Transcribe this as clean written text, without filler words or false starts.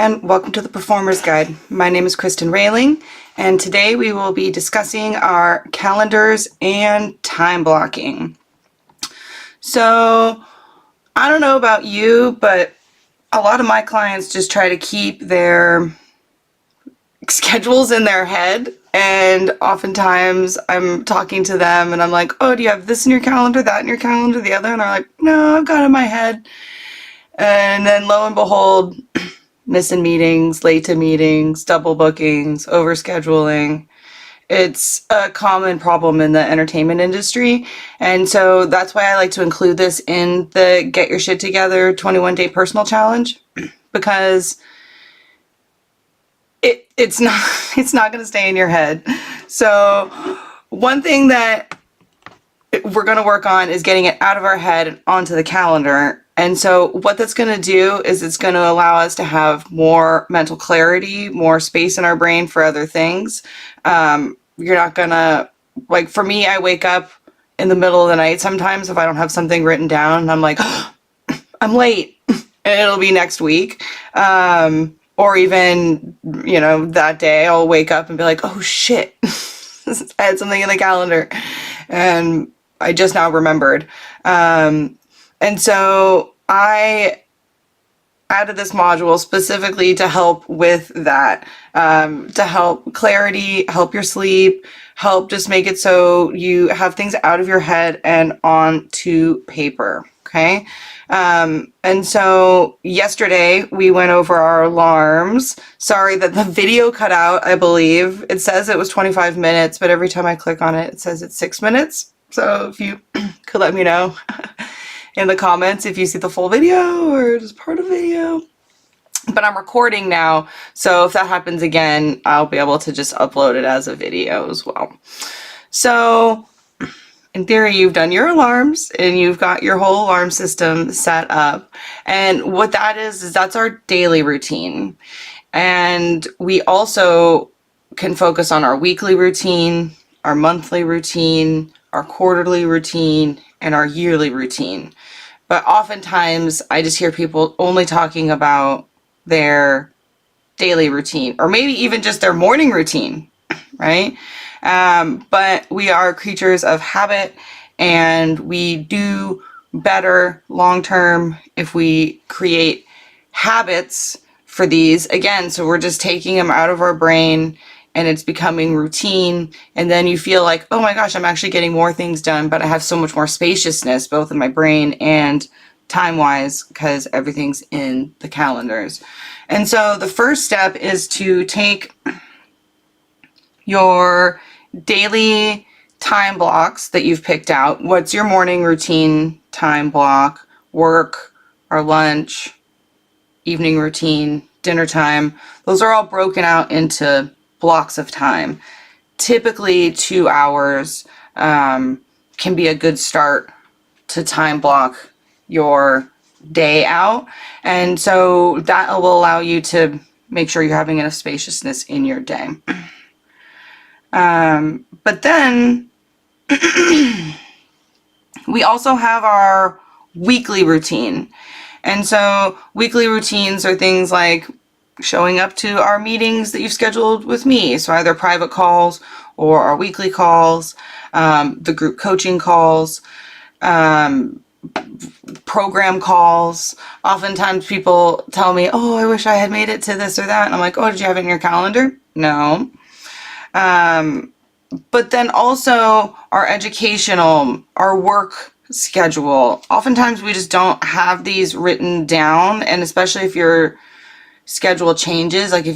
and welcome to the Performer's Guide. My name is Kristen Railing, and today we will be discussing our calendars and time blocking. So, I don't know about you, but a lot of my clients just try to keep their schedules in their head, and oftentimes I'm talking to them and I'm like, oh, do you have this in your calendar, that in your calendar, the other? And they're like, no, I've got it in my head. And then lo and behold, missing meetings, late to meetings, double bookings, overscheduling. It's a common problem in the entertainment industry. And so that's why I like to include this in the Get Your Shit Together 21-day personal challenge, because it's not going to stay in your head. So one thing that we're going to work on is getting it out of our head and onto the calendar. And so what that's going to do is it's going to allow us to have more mental clarity, more space in our brain for other things. You're not going to, like for me, I wake up in the middle of the night sometimes if I don't have something written down and I'm like, oh, I'm late, and it'll be next week. Or even, that day I'll wake up and be like, oh shit, I had something in the calendar and I just now remembered. And so I added this module specifically to help with that, to help clarity, help your sleep, help just make it so you have things out of your head and onto paper, okay? And so yesterday we went over our alarms. Sorry that the video cut out, I believe. It says it was 25 minutes, but every time I click on it, it says it's 6 minutes. So if you could let me know in the comments if you see the full video or just part of the video. But I'm recording now, so if that happens again, I'll be able to just upload it as a video as well. So in theory, you've done your alarms and you've got your whole alarm system set up. And what that is that's our daily routine. And we also can focus on our weekly routine, our monthly routine, our quarterly routine, and our yearly routine. But oftentimes I just hear people only talking about their daily routine, or maybe even just their morning routine, right? But we are creatures of habit, and we do better long-term if we create habits for these. Again, so we're just taking them out of our brain and it's becoming routine, and then you feel like, oh my gosh, I'm actually getting more things done, but I have so much more spaciousness both in my brain and time-wise because everything's in the calendars. And so the first step is to take your daily time blocks that you've picked out. What's your morning routine time block, work or lunch, evening routine, dinner time? Those are all broken out into blocks of time. Typically 2 hours can be a good start to time block your day out. And so that will allow you to make sure you're having enough spaciousness in your day. But then we also have our weekly routine. And so weekly routines are things like showing up to our meetings that you've scheduled with me. So either private calls or our weekly calls, the group coaching calls, program calls. Oftentimes people tell me, oh, I wish I had made it to this or that. And I'm like, oh, did you have it in your calendar? No. But then also our educational, our work schedule. Oftentimes we just don't have these written down, and especially if your schedule changes, like if you